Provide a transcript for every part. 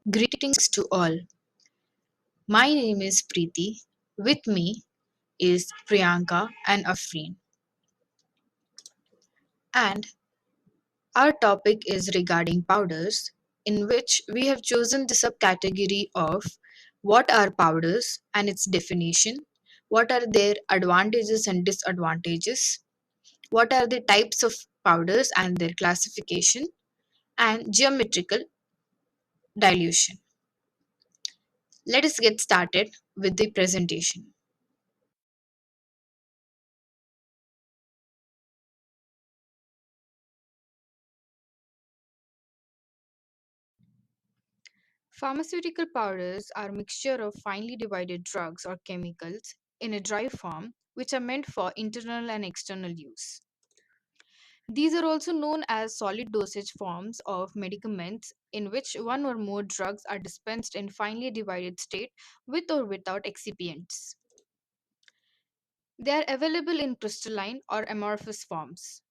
Greetings to all. My name is Preeti. With me is Priyanka and Afreen. And our topic is regarding powders, in which we have chosen the subcategory of what are powders and its definition, what are their advantages and disadvantages, what are the types of powders and their classification, and geometrical dilution. Let us get started with the presentation. Pharmaceutical powders are a mixture of finely divided drugs or chemicals in a dry form which are meant for internal and external use. These are also known as solid dosage forms of medicaments in which one or more drugs are dispensed in finely divided state with or without excipients. They are available in crystalline or amorphous forms.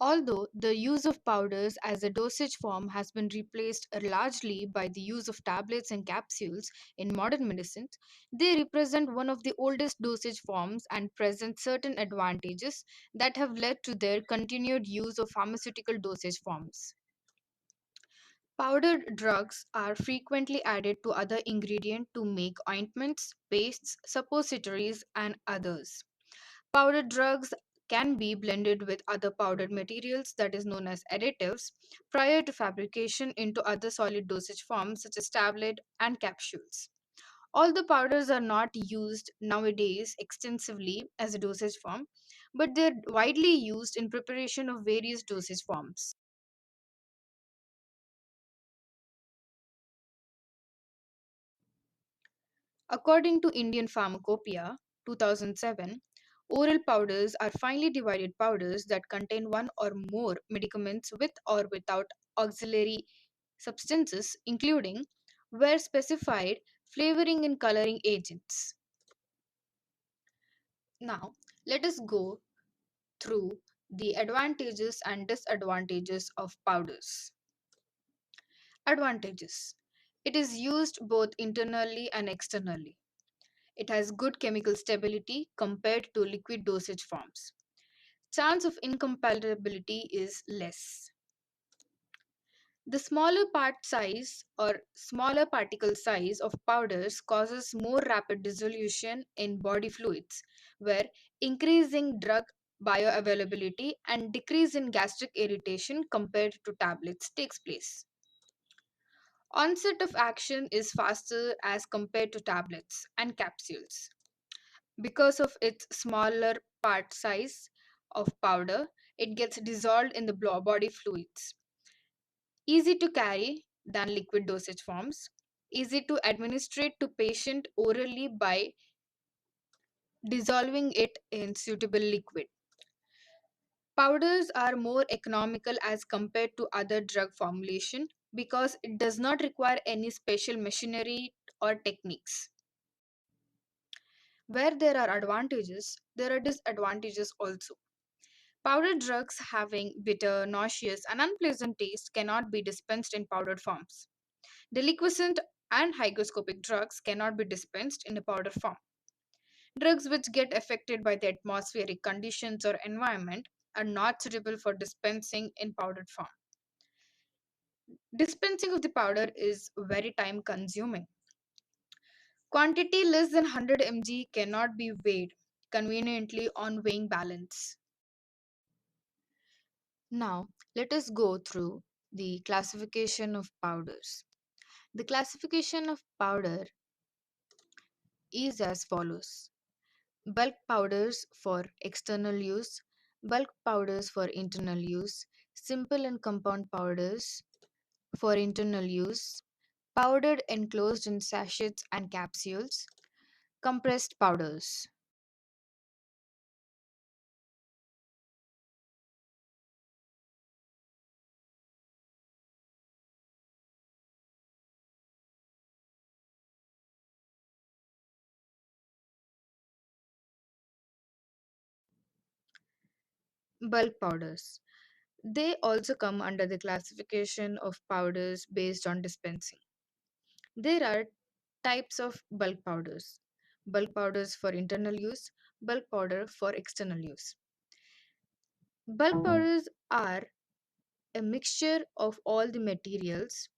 Although the use of powders as a dosage form has been replaced largely by the use of tablets and capsules in modern medicine, they represent one of the oldest dosage forms and present certain advantages that have led to their continued use of pharmaceutical dosage forms. Powdered drugs are frequently added to other ingredients to make ointments, pastes, suppositories, and others. Powdered drugs can be blended with other powdered materials that is known as additives prior to fabrication into other solid dosage forms such as tablet and capsules. Although powders are not used nowadays extensively as a dosage form, but they're widely used in preparation of various dosage forms. According to Indian Pharmacopoeia 2007, oral powders are finely divided powders that contain one or more medicaments with or without auxiliary substances, including, where specified, flavoring and coloring agents. Now, let us go through the advantages and disadvantages of powders. Advantages: it is used both internally and externally. It has good chemical stability compared to liquid dosage forms. Chance of incompatibility is less. The smaller part size or smaller particle size of powders causes more rapid dissolution in body fluids, where increasing drug bioavailability and decrease in gastric irritation compared to tablets takes place. Onset of action is faster as compared to tablets and capsules. Because of its smaller part size of powder, it gets dissolved in the body fluids. Easy to carry than liquid dosage forms. Easy to administrate to patient orally by dissolving it in suitable liquid. Powders are more economical as compared to other drug formulation because it does not require any special machinery or techniques. Where there are advantages, there are disadvantages also. Powdered drugs having bitter, nauseous, and unpleasant taste cannot be dispensed in powdered forms. Deliquescent and hygroscopic drugs cannot be dispensed in a powder form. Drugs which get affected by the atmospheric conditions or environment are not suitable for dispensing in powdered form. Dispensing of the powder is very time consuming. Quantity less than 100 mg cannot be weighed conveniently on weighing balance. Now, let us go through the classification of powders. The classification of powder is as follows: bulk powders for external use, bulk powders for internal use, simple and compound powders for internal use, powdered enclosed in sachets and capsules, compressed powders. Bulk powders. They also come under the classification of powders based on dispensing. There are types of bulk powders: bulk powders for internal use, bulk powder for external use. Bulk powders are a mixture of all the materials,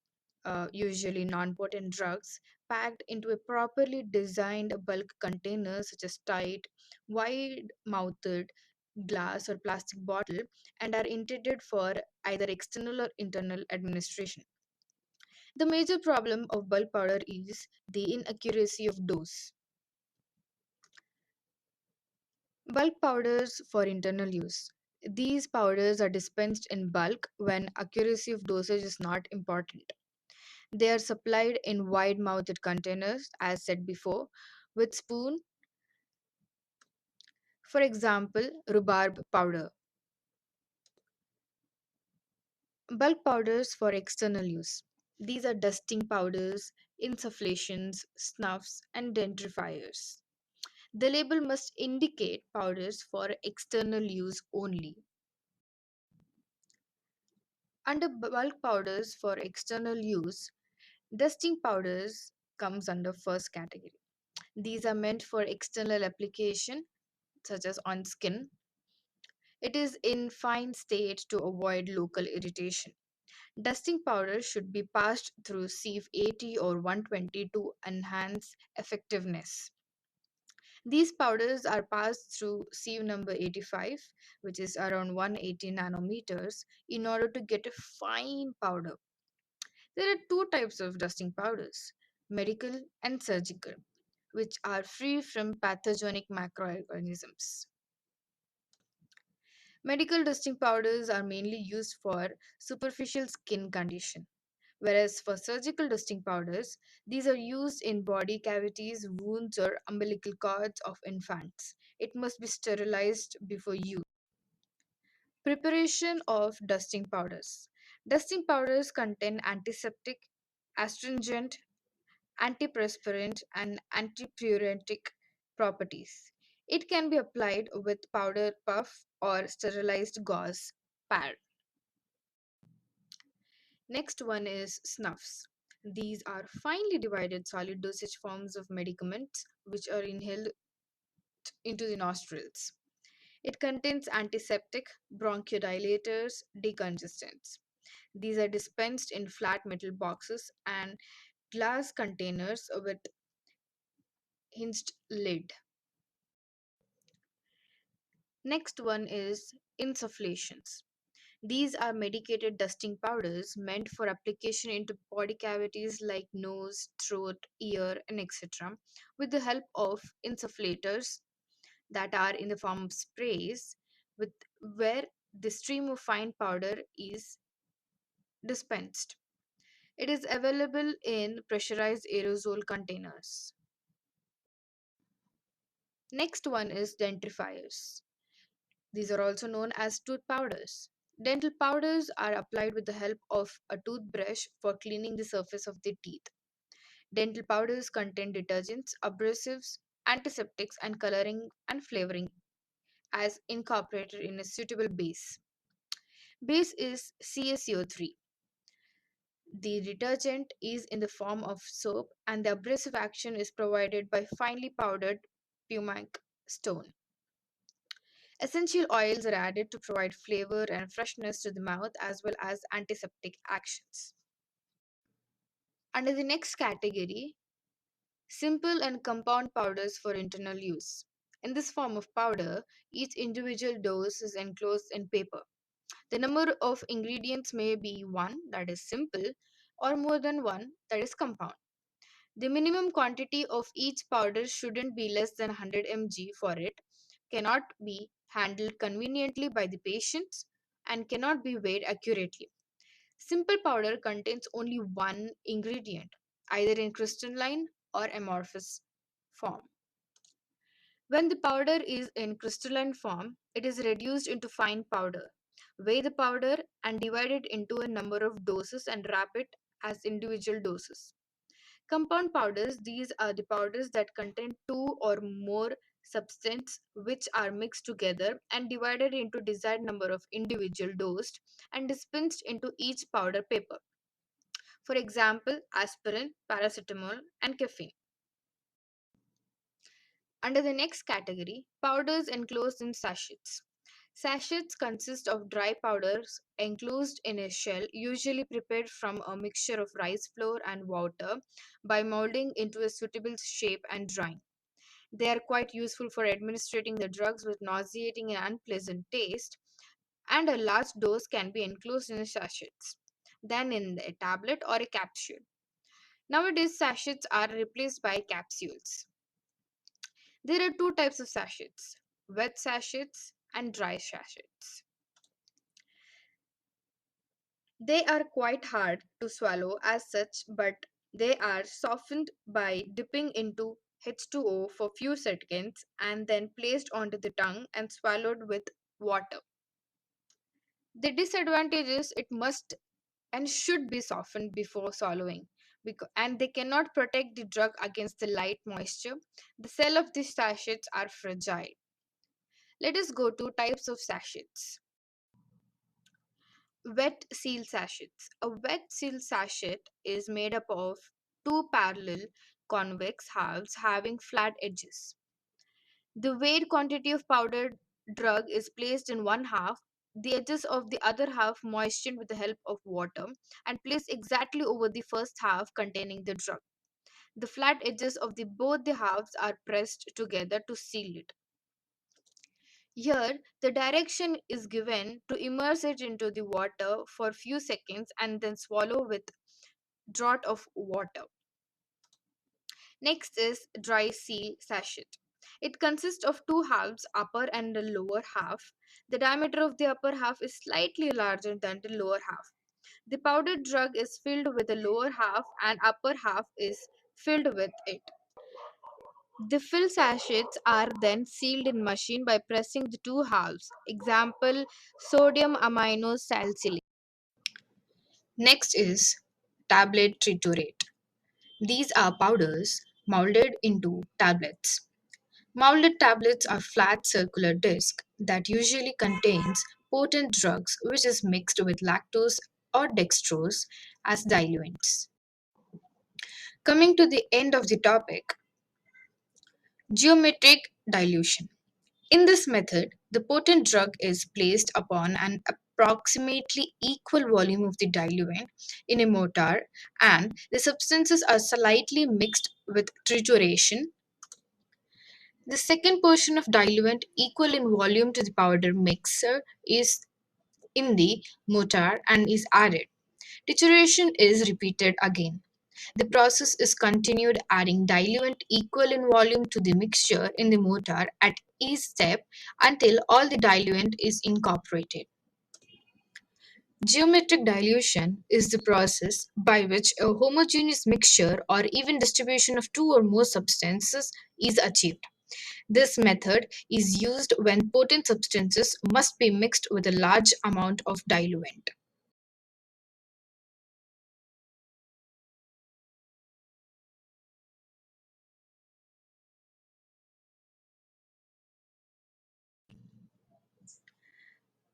usually non potent drugs, packed into a properly designed bulk container such as tight, wide mouthed glass or plastic bottle, and are intended for either external or internal administration. The major problem of bulk powder is the inaccuracy of dose. Bulk powders for internal use. These powders are dispensed in bulk when accuracy of dosage is not important. They are supplied in wide mouthed containers, as said before, with spoon, for example, rhubarb powder. Bulk powders for external use. These are dusting powders, insufflations, snuffs, and gentrifiers. The label must indicate powders for external use only. Under bulk powders for external use, dusting powders comes under first category. These are meant for external application such as on skin. It is in fine state to avoid local irritation. Dusting powder should be passed through sieve 80 or 120 to enhance effectiveness. These powders are passed through sieve number 85, which is around 180 nanometers, in order to get a fine powder. There are two types of dusting powders: medical and surgical, which are free from pathogenic microorganisms. Medical dusting powders are mainly used for superficial skin condition, whereas for surgical dusting powders, these are used in body cavities, wounds, or umbilical cords of infants. It must be sterilized before use. Preparation of dusting powders. Dusting powders contain antiseptic, astringent, antiperspirant, and antipyretic properties. It can be applied with powder puff or sterilized gauze pad. Next one is snuffs. These are finely divided solid dosage forms of medicaments which are inhaled into the nostrils. It contains antiseptic, bronchodilators, decongestants. These are dispensed in flat metal boxes and glass containers with hinged lid. Next one is insufflations. These are medicated dusting powders meant for application into body cavities like nose, throat, ear, and etc. with the help of insufflators that are in the form of sprays with where the stream of fine powder is dispensed. It is available in pressurized aerosol containers. Next one is dentrifiers. These are also known as tooth powders. Dental powders are applied with the help of a toothbrush for cleaning the surface of the teeth. Dental powders contain detergents, abrasives, antiseptics, and coloring and flavoring as incorporated in a suitable base. Base is CaCO3. The detergent is in the form of soap, and the abrasive action is provided by finely powdered pumice stone. Essential oils are added to provide flavor and freshness to the mouth as well as antiseptic actions. Under the next category, simple and compound powders for internal use. In this form of powder, each individual dose is enclosed in paper. The number of ingredients may be one, that is simple, or more than one, that is compound. The minimum quantity of each powder shouldn't be less than 100 mg for it, cannot be handled conveniently by the patients, and cannot be weighed accurately. Simple powder contains only one ingredient, either in crystalline or amorphous form. When the powder is in crystalline form, it is reduced into fine powder. Weigh the powder and divide it into a number of doses and wrap it as individual doses. Compound powders, these are the powders that contain two or more substance which are mixed together and divided into desired number of individual dosed and dispensed into each powder paper. For example, aspirin, paracetamol, and caffeine. Under the next category, powders enclosed in sachets. Sachets consist of dry powders enclosed in a shell, usually prepared from a mixture of rice flour and water by molding into a suitable shape and drying. They are quite useful for administering the drugs with nauseating and unpleasant taste, and a large dose can be enclosed in sachets than in a tablet or a capsule. Nowadays, sachets are replaced by capsules. There are two types of sachets: wet sachets and dry sachets. They are quite hard to swallow as such, but they are softened by dipping into H2O for few seconds and then placed onto the tongue and swallowed with water. The disadvantage is it must and should be softened before swallowing, and they cannot protect the drug against the light moisture. The cell of the sachets are fragile. Let us go to types of sachets. Wet seal sachets. A wet seal sachet is made up of two parallel convex halves having flat edges. The weighed quantity of powdered drug is placed in one half, the edges of the other half moistened with the help of water, and placed exactly over the first half containing the drug. The flat edges of both the halves are pressed together to seal it. Here, the direction is given to immerse it into the water for a few seconds and then swallow with draught of water. Next is dry seal sachet. It consists of two halves, upper and the lower half. The diameter of the upper half is slightly larger than the lower half. The powdered drug is filled with the lower half and upper half is filled with it. The fill sachets are then sealed in machine by pressing the two halves. Example, sodium amino salicylate. Next is tablet triturate. These are powders molded into tablets. Molded tablets are flat circular disc that usually contains potent drugs which is mixed with lactose or dextrose as diluents. Coming to the end of the topic, geometric dilution. In this method, the potent drug is placed upon an approximately equal volume of the diluent in a mortar and the substances are slightly mixed with trituration. The second portion of diluent equal in volume to the powder mixer is in the mortar and is added. Trituration is repeated again. The process is continued, adding diluent equal in volume to the mixture in the mortar at each step until all the diluent is incorporated. Geometric dilution is the process by which a homogeneous mixture or even distribution of two or more substances is achieved. This method is used when potent substances must be mixed with a large amount of diluent.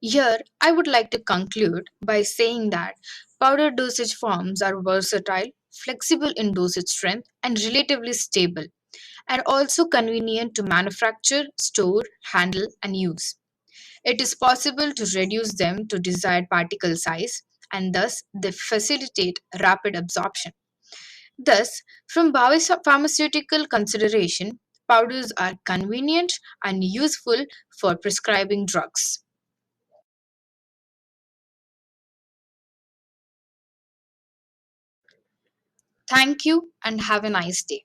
Here, I would like to conclude by saying that powder dosage forms are versatile, flexible in dosage strength, and relatively stable, and also convenient to manufacture, store, handle, and use. It is possible to reduce them to desired particle size, and thus they facilitate rapid absorption. Thus, from pharmaceutical consideration, powders are convenient and useful for prescribing drugs. Thank you and have a nice day.